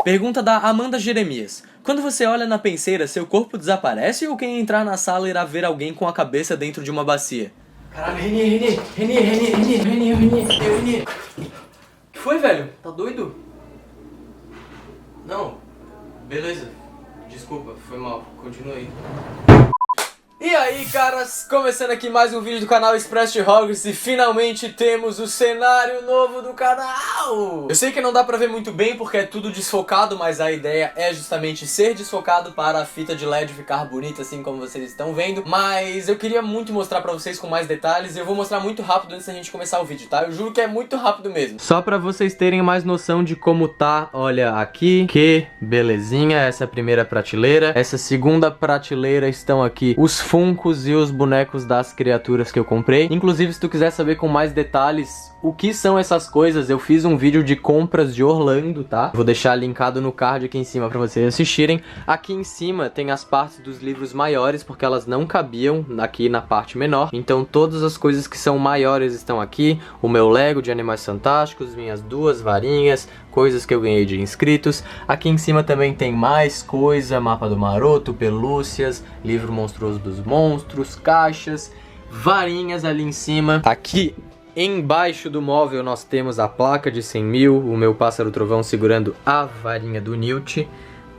Pergunta da Amanda Jeremias. Quando você olha na penseira, seu corpo desaparece ou quem entrar na sala irá ver alguém com a cabeça dentro de uma bacia? Caralho, Reni. O que foi, velho? Tá doido? Não, beleza. Desculpa, foi mal. Continua aí. E aí, caras, começando aqui mais um vídeo do canal Expresso de Hogwarts e finalmente temos o cenário novo do canal! Eu sei que não dá pra ver muito bem porque é tudo desfocado, mas a ideia é justamente ser desfocado para a fita de LED ficar bonita assim como vocês estão vendo. Mas eu queria muito mostrar pra vocês com mais detalhes e eu vou mostrar muito rápido antes da gente começar o vídeo, tá? Eu juro que é muito rápido mesmo. Só pra vocês terem mais noção de como tá, olha aqui, que belezinha, essa é a primeira prateleira. Essa segunda prateleira estão aqui os Funkos e os bonecos das criaturas que eu comprei. Inclusive, se tu quiser saber com mais detalhes o que são essas coisas, eu fiz um vídeo de compras de Orlando, tá? Vou deixar linkado no card aqui em cima pra vocês assistirem. Aqui em cima tem as partes dos livros maiores, porque elas não cabiam aqui na parte menor. Então todas as coisas que são maiores estão aqui. O meu Lego de Animais Fantásticos, minhas duas varinhas, coisas que eu ganhei de inscritos. Aqui em cima também tem mais coisa, mapa do maroto, pelúcias, livro monstruoso dos monstros, caixas, varinhas ali em cima. Aqui embaixo do móvel nós temos a placa de 100 mil, o meu pássaro trovão segurando a varinha do Newt.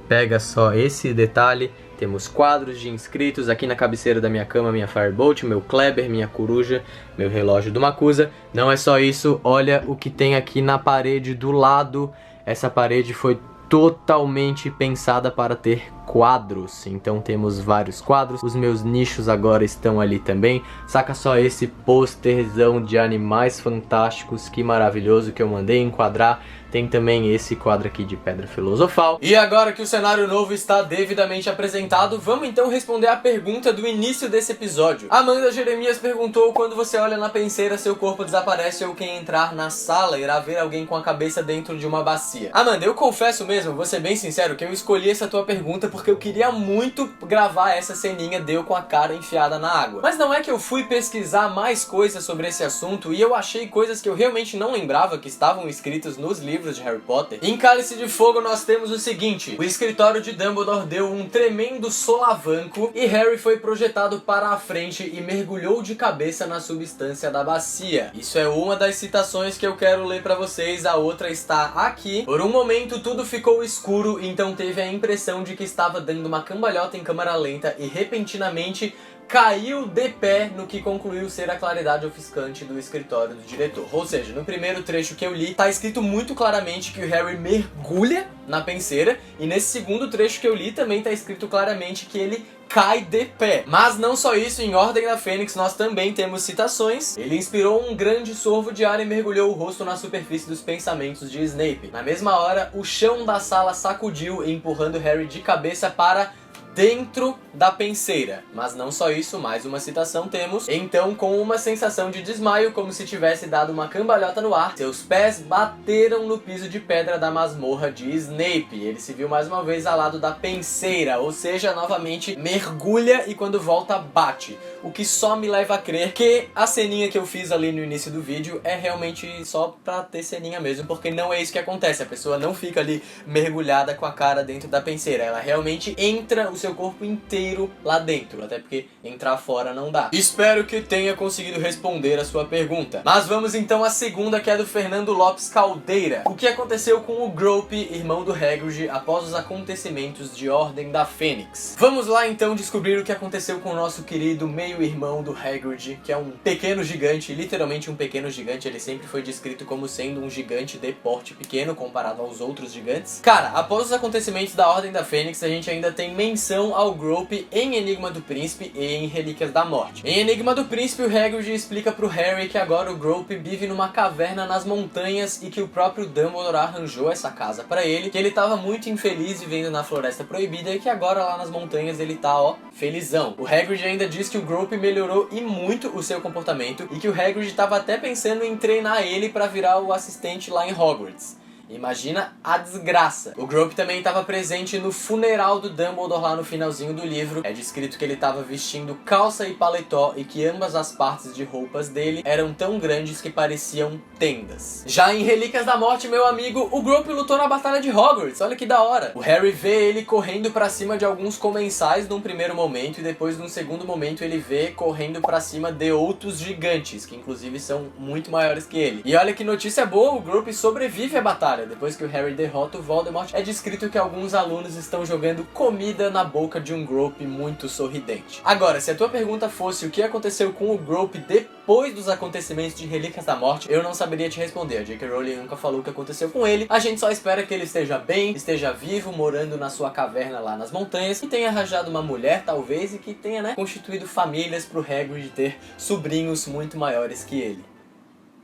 Pega só esse detalhe. Temos quadros de inscritos aqui na cabeceira da minha cama, minha Firebolt, meu Kleber, minha coruja, meu relógio do Makusa. Não é só isso, olha o que tem aqui na parede do lado. Essa parede foi totalmente pensada para ter quadros, então temos vários quadros. Os meus nichos agora estão ali também. Saca só esse pôsterzão de Animais Fantásticos, que maravilhoso, que eu mandei enquadrar. Tem também esse quadro aqui de Pedra Filosofal. E agora que o cenário novo está devidamente apresentado, vamos então responder a pergunta do início desse episódio. Amanda Jeremias perguntou: quando você olha na penseira, seu corpo desaparece ou quem entrar na sala irá ver alguém com a cabeça dentro de uma bacia? Amanda, eu confesso mesmo, vou ser bem sincero, que eu escolhi essa tua pergunta porque eu queria muito gravar essa ceninha de eu com a cara enfiada na água. Mas não é que eu fui pesquisar mais coisas sobre esse assunto e eu achei coisas que eu realmente não lembrava que estavam escritas nos livros de Harry Potter. Em Cálice de Fogo nós temos o seguinte: o escritório de Dumbledore deu um tremendo solavanco e Harry foi projetado para a frente e mergulhou de cabeça na substância da bacia. Isso é uma das citações que eu quero ler pra vocês, a outra está aqui. Por um momento tudo ficou escuro, então teve a impressão de que estava dando uma cambalhota em câmera lenta e repentinamente caiu de pé no que concluiu ser a claridade ofuscante do escritório do diretor. Ou seja, no primeiro trecho que eu li, tá escrito muito claramente que o Harry mergulha na penseira, e nesse segundo trecho que eu li também tá escrito claramente que ele cai de pé. Mas não só isso, em Ordem da Fênix nós também temos citações. Ele inspirou um grande sorvo de ar e mergulhou o rosto na superfície dos pensamentos de Snape. Na mesma hora, o chão da sala sacudiu, empurrando Harry de cabeça para dentro da penseira. Mas não só isso, mais uma citação temos. Então, com uma sensação de desmaio, como se tivesse dado uma cambalhota no ar, seus pés bateram no piso de pedra da masmorra de Snape. Ele se viu mais uma vez ao lado da penseira, ou seja, novamente mergulha e quando volta bate. O que só me leva a crer que a ceninha que eu fiz ali no início do vídeo é realmente só pra ter ceninha mesmo, porque não é isso que acontece. A pessoa não fica ali mergulhada com a cara dentro da penseira, ela realmente entra o seu corpo inteiro lá dentro, até porque entrar fora não dá. Espero que tenha conseguido responder a sua pergunta. Mas vamos então à segunda, que é do Fernando Lopes Caldeira. O que aconteceu com o Grope, irmão do Hagrid, após os acontecimentos de Ordem da Fênix? Vamos lá então descobrir o que aconteceu com o nosso querido meio-irmão do Hagrid, que é um pequeno gigante, literalmente um pequeno gigante. Ele sempre foi descrito como sendo um gigante de porte pequeno comparado aos outros gigantes. Cara, após os acontecimentos da Ordem da Fênix, a gente ainda tem menção ao Grope em Enigma do Príncipe e em Relíquias da Morte. Em Enigma do Príncipe, o Hagrid explica pro Harry que agora o Grope vive numa caverna nas montanhas e que o próprio Dumbledore arranjou essa casa pra ele, que ele tava muito infeliz vivendo na Floresta Proibida e que agora lá nas montanhas ele tá, ó, felizão. O Hagrid ainda diz que o Grope melhorou e muito o seu comportamento e que o Hagrid tava até pensando em treinar ele pra virar o assistente lá em Hogwarts. Imagina a desgraça. O Group também estava presente no funeral do Dumbledore lá no finalzinho do livro. É descrito que ele estava vestindo calça e paletó e que ambas as partes de roupas dele eram tão grandes que pareciam tendas. Já em Relíquias da Morte, meu amigo, o Group lutou na Batalha de Hogwarts. Olha que da hora. O Harry vê ele correndo pra cima de alguns comensais num primeiro momento e depois num segundo momento ele vê correndo pra cima de outros gigantes, que inclusive são muito maiores que ele. E olha que notícia boa, o Group sobrevive à batalha. Depois que o Harry derrota o Voldemort, é descrito que alguns alunos estão jogando comida na boca de um Group muito sorridente. Agora, se a tua pergunta fosse o que aconteceu com o Group depois dos acontecimentos de Relíquias da Morte, eu não saberia te responder. A J.K. Rowling nunca falou o que aconteceu com ele. A gente só espera que ele esteja bem, esteja vivo, morando na sua caverna lá nas montanhas, que tenha arranjado uma mulher, talvez, e que tenha, né, constituído famílias pro Hagrid ter sobrinhos muito maiores que ele.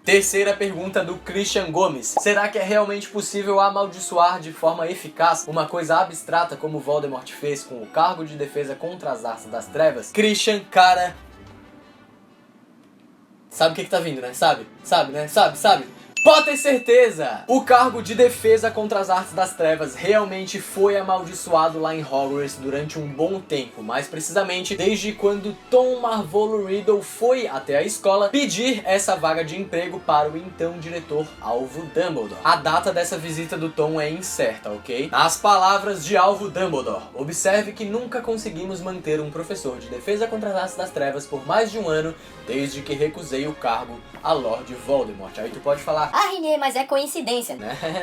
Terceira pergunta do Christian Gomes. Será que é realmente possível amaldiçoar de forma eficaz uma coisa abstrata como Voldemort fez com o cargo de defesa contra as artes das trevas? Christian, cara... Sabe o que tá vindo, né? Sabe, né? Sabe. Pode ter certeza! O cargo de defesa contra as artes das trevas realmente foi amaldiçoado lá em Hogwarts durante um bom tempo, mais precisamente desde quando Tom Marvolo Riddle foi até a escola pedir essa vaga de emprego para o então diretor Alvo Dumbledore. A data dessa visita do Tom é incerta, ok? Nas palavras de Alvo Dumbledore, observe que nunca conseguimos manter um professor de defesa contra as artes das trevas por mais de um ano desde que recusei o cargo a Lord Voldemort. Aí tu pode falar: ah, Renê, mas é coincidência.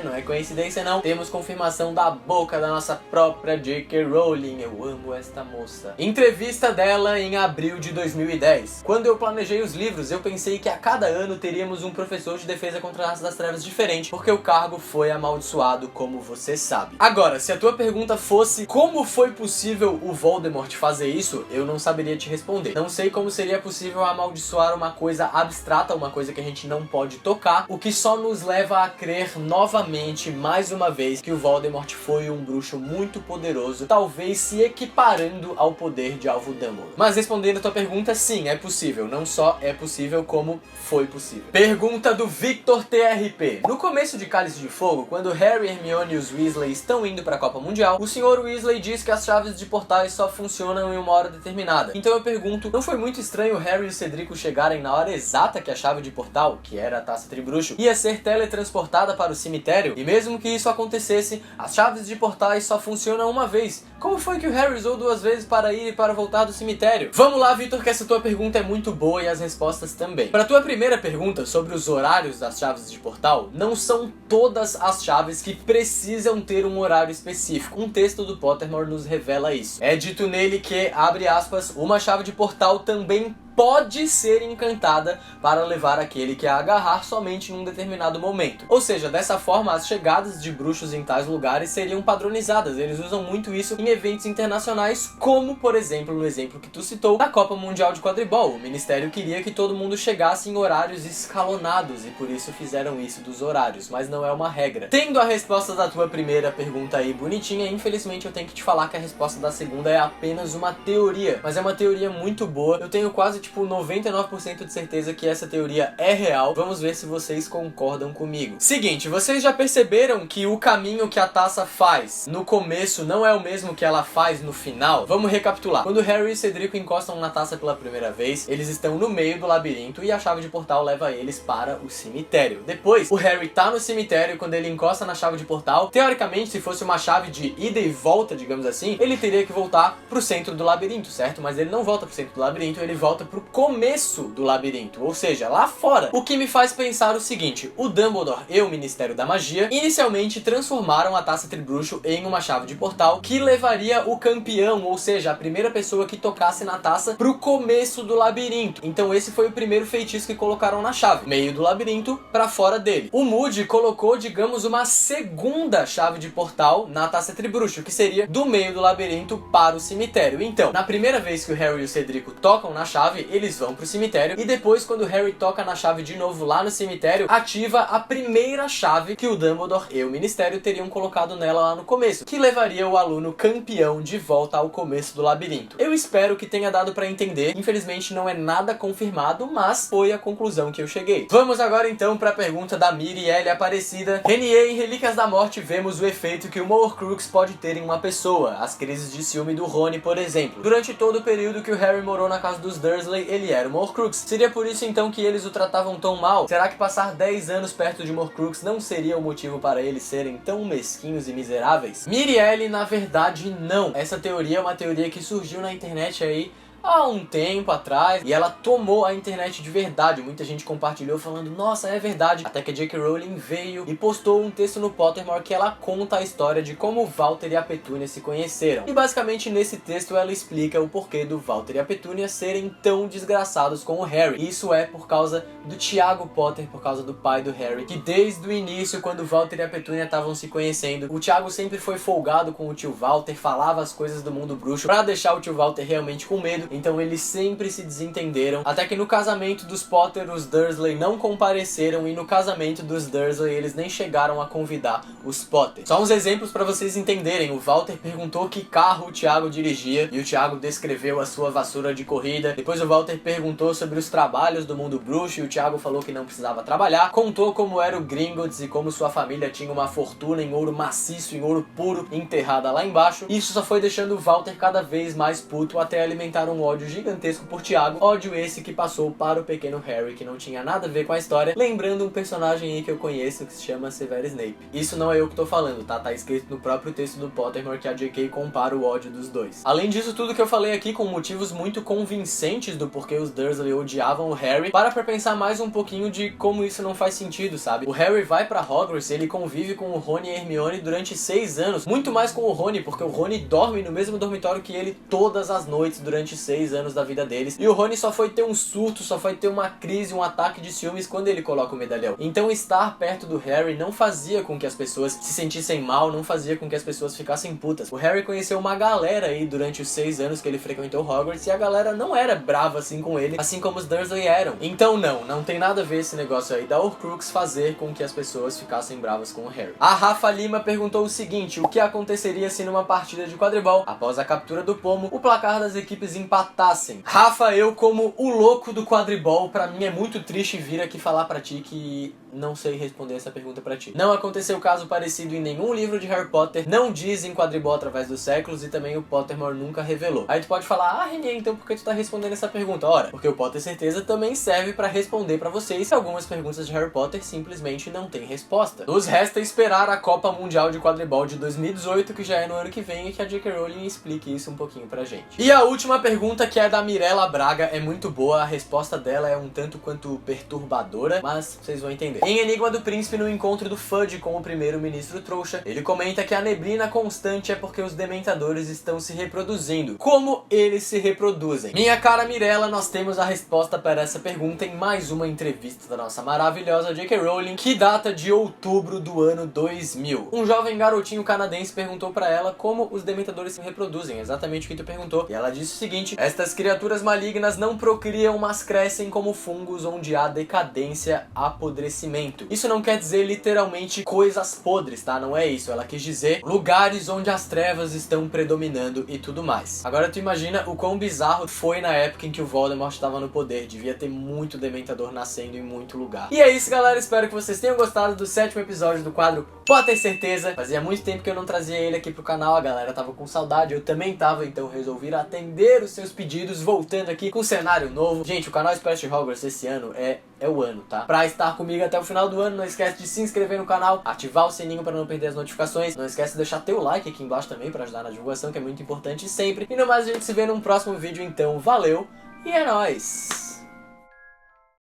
Não é coincidência não. Temos confirmação da boca da nossa própria J.K. Rowling. Eu amo esta moça. Entrevista dela em abril de 2010. Quando eu planejei os livros, eu pensei que a cada ano teríamos um professor de defesa contra as artes das trevas diferente, porque o cargo foi amaldiçoado, como você sabe. Agora, se a tua pergunta fosse como foi possível o Voldemort fazer isso, eu não saberia te responder. Não sei como seria possível amaldiçoar uma coisa abstrata, uma coisa que a gente não pode tocar, o que só nos leva a crer novamente, mais uma vez, que o Voldemort foi um bruxo muito poderoso, talvez se equiparando ao poder de Alvo Dumbledore. Mas respondendo a tua pergunta, sim, é possível. Não só é possível, como foi possível. Pergunta do Victor TRP. No começo de Cálice de Fogo, quando Harry, Hermione e os Weasley estão indo para a Copa Mundial, o Sr. Weasley diz que as chaves de portais só funcionam em uma hora determinada. Então eu pergunto, não foi muito estranho Harry e o Cedrico chegarem na hora exata que a chave de portal, que era a Taça Tribruxo, ia ser teletransportada para o cemitério? E mesmo que isso acontecesse, as chaves de portais só funcionam uma vez. Como foi que o Harry usou duas vezes para ir e para voltar do cemitério? Vamos lá, Victor, que essa tua pergunta é muito boa e as respostas também. Para tua primeira pergunta sobre os horários das chaves de portal, não são todas as chaves que precisam ter um horário específico. Um texto do Pottermore nos revela isso. É dito nele que, abre aspas, uma chave de portal também pode ser encantada para levar aquele que a agarrar somente num determinado momento. Ou seja, dessa forma as chegadas de bruxos em tais lugares seriam padronizadas. Eles usam muito isso em eventos internacionais, como por exemplo, no exemplo que tu citou, na Copa Mundial de Quadribol. O Ministério queria que todo mundo chegasse em horários escalonados e por isso fizeram isso dos horários, mas não é uma regra. Tendo a resposta da tua primeira pergunta aí bonitinha, infelizmente eu tenho que te falar que a resposta da segunda é apenas uma teoria, mas é uma teoria muito boa. Eu tenho quase 99% de certeza que essa teoria é real. Vamos ver se vocês concordam comigo. Seguinte, vocês já perceberam que o caminho que a taça faz no começo não é o mesmo que ela faz no final? Vamos recapitular. Quando Harry e Cedrico encostam na taça pela primeira vez, eles estão no meio do labirinto e a chave de portal leva eles para o cemitério. Depois, o Harry tá no cemitério. Quando ele encosta na chave de portal, teoricamente, se fosse uma chave de ida e volta, digamos assim, ele teria que voltar pro centro do labirinto, certo? Mas ele não volta pro centro do labirinto, ele volta pro começo do labirinto, ou seja, lá fora. O que me faz pensar o seguinte: o Dumbledore e o Ministério da Magia inicialmente transformaram a Taça Tribruxo em uma chave de portal que levaria o campeão, ou seja, a primeira pessoa que tocasse na taça, pro começo do labirinto. Então esse foi o primeiro feitiço que colocaram na chave, meio do labirinto pra fora dele. O Moody colocou, digamos, uma segunda chave de portal na Taça Tribruxo, que seria do meio do labirinto para o cemitério. Então, na primeira vez que o Harry e o Cedrico tocam na chave, Hermione, eles vão pro cemitério e depois, quando o Harry toca na chave de novo lá no cemitério, ativa a primeira chave que o Dumbledore e o Ministério teriam colocado nela lá no começo, que levaria o aluno campeão de volta ao começo do labirinto. Eu espero que tenha dado pra entender, infelizmente não é nada confirmado, mas foi a conclusão que eu cheguei. Vamos agora então pra pergunta da Mirielle Aparecida. Renier, em Relíquias da Morte, vemos o efeito que uma Horcrux pode ter em uma pessoa, as crises de ciúme do Rony, por exemplo. Durante todo o período que o Harry morou na casa dos Dursley, ele era uma Horcrux. Seria por isso então que eles o tratavam tão mal? Será que passar 10 anos perto de uma Horcrux não seria o motivo para eles serem tão mesquinhos e miseráveis? Mirielle, na verdade, não. Essa teoria é uma teoria que surgiu na internet aí há um tempo atrás, e ela tomou a internet de verdade. Muita gente compartilhou falando, nossa, é verdade. Até que a J.K. Rowling veio e postou um texto no Pottermore que ela conta a história de como o Walter e a Petúnia se conheceram. E basicamente nesse texto ela explica o porquê do Walter e a Petúnia serem tão desgraçados com o Harry. Isso é por causa do Tiago Potter, por causa do pai do Harry, que desde o início, quando o Walter e a Petúnia estavam se conhecendo, o Tiago sempre foi folgado com o tio Walter, falava as coisas do mundo bruxo pra deixar o tio Walter realmente com medo. Então eles sempre se desentenderam, até que no casamento dos Potter os Dursley não compareceram, e no casamento dos Dursley eles nem chegaram a convidar os Potter. Só uns exemplos pra vocês entenderem. O Walter perguntou que carro o Tiago dirigia e o Tiago descreveu a sua vassoura de corrida. Depois o Walter perguntou sobre os trabalhos do mundo bruxo e o Tiago falou que não precisava trabalhar. Contou como era o Gringotts e como sua família tinha uma fortuna em ouro maciço, em ouro puro, enterrada lá embaixo. Isso só foi deixando o Walter cada vez mais puto, até alimentar um ódio gigantesco por Tiago, ódio esse que passou para o pequeno Harry, que não tinha nada a ver com a história, lembrando um personagem aí que eu conheço que se chama Severus Snape. Isso não é eu que tô falando, tá? Tá escrito no próprio texto do Pottermore que a J.K. compara o ódio dos dois. Além disso, tudo que eu falei aqui com motivos muito convincentes do porquê os Dursley odiavam o Harry, para pra pensar mais um pouquinho de como isso não faz sentido, sabe? O Harry vai pra Hogwarts, ele convive com o Rony e a Hermione durante 6 anos, muito mais com o Rony, porque o Rony dorme no mesmo dormitório que ele todas as noites durante 6 anos da vida deles, e o Rony só foi ter um surto, só foi ter uma crise, um ataque de ciúmes quando ele coloca o medalhão. Então estar perto do Harry não fazia com que as pessoas se sentissem mal, não fazia com que as pessoas ficassem putas. O Harry conheceu uma galera aí durante os 6 anos que ele frequentou Hogwarts, e a galera não era brava assim com ele, assim como os Dursley eram. Então não tem nada a ver esse negócio aí da Horcrux fazer com que as pessoas ficassem bravas com o Harry. A Rafa Lima perguntou o seguinte: o que aconteceria se numa partida de quadribol, após a captura do pomo, o placar das equipes empatassem? Rafa, eu como o louco do quadribol, pra mim é muito triste vir aqui falar pra ti que não sei responder essa pergunta pra ti. Não aconteceu caso parecido em nenhum livro de Harry Potter, não dizem quadribol através dos séculos, e também o Pottermore nunca revelou. Aí tu pode falar, Renier, então por que tu tá respondendo essa pergunta? Ora, porque o Potter Certeza também serve pra responder pra vocês que algumas perguntas de Harry Potter simplesmente não tem resposta. Nos resta esperar a Copa Mundial de Quadribol de 2018, que já é no ano que vem, e que a J.K. Rowling explique isso um pouquinho pra gente. E a última pergunta, que é da Mirella Braga, é muito boa, a resposta dela é um tanto quanto perturbadora, mas vocês vão entender. Em Enigma do Príncipe, no encontro do Fudge com o primeiro-ministro trouxa, ele comenta que a neblina constante é porque os dementadores estão se reproduzindo. Como eles se reproduzem? Minha cara Mirella, nós temos a resposta para essa pergunta em mais uma entrevista da nossa maravilhosa J.K. Rowling, que data de outubro do ano 2000. Um jovem garotinho canadense perguntou pra ela como os dementadores se reproduzem, exatamente o que tu perguntou, e ela disse o seguinte: estas criaturas malignas não procriam, mas crescem como fungos onde há decadência, apodrecimento. Isso não quer dizer literalmente coisas podres, tá? Não é isso. Ela quis dizer lugares onde as trevas estão predominando e tudo mais. Agora tu imagina o quão bizarro foi na época em que o Voldemort estava no poder. Devia ter muito dementador nascendo em muito lugar. E é isso, galera. Espero que vocês tenham gostado do 7º episódio do quadro Pode Ter Certeza. Fazia muito tempo que eu não trazia ele aqui pro canal. A galera tava com saudade, eu também tava, então resolvi atender os seus pedidos, voltando aqui com um cenário novo. Gente, o canal Express Hogwarts esse ano é o ano, tá? Pra estar comigo até o final do ano, não esquece de se inscrever no canal, ativar o sininho pra não perder as notificações, não esquece de deixar teu like aqui embaixo também pra ajudar na divulgação, que é muito importante sempre. E no mais, a gente se vê num próximo vídeo, então valeu e é nóis!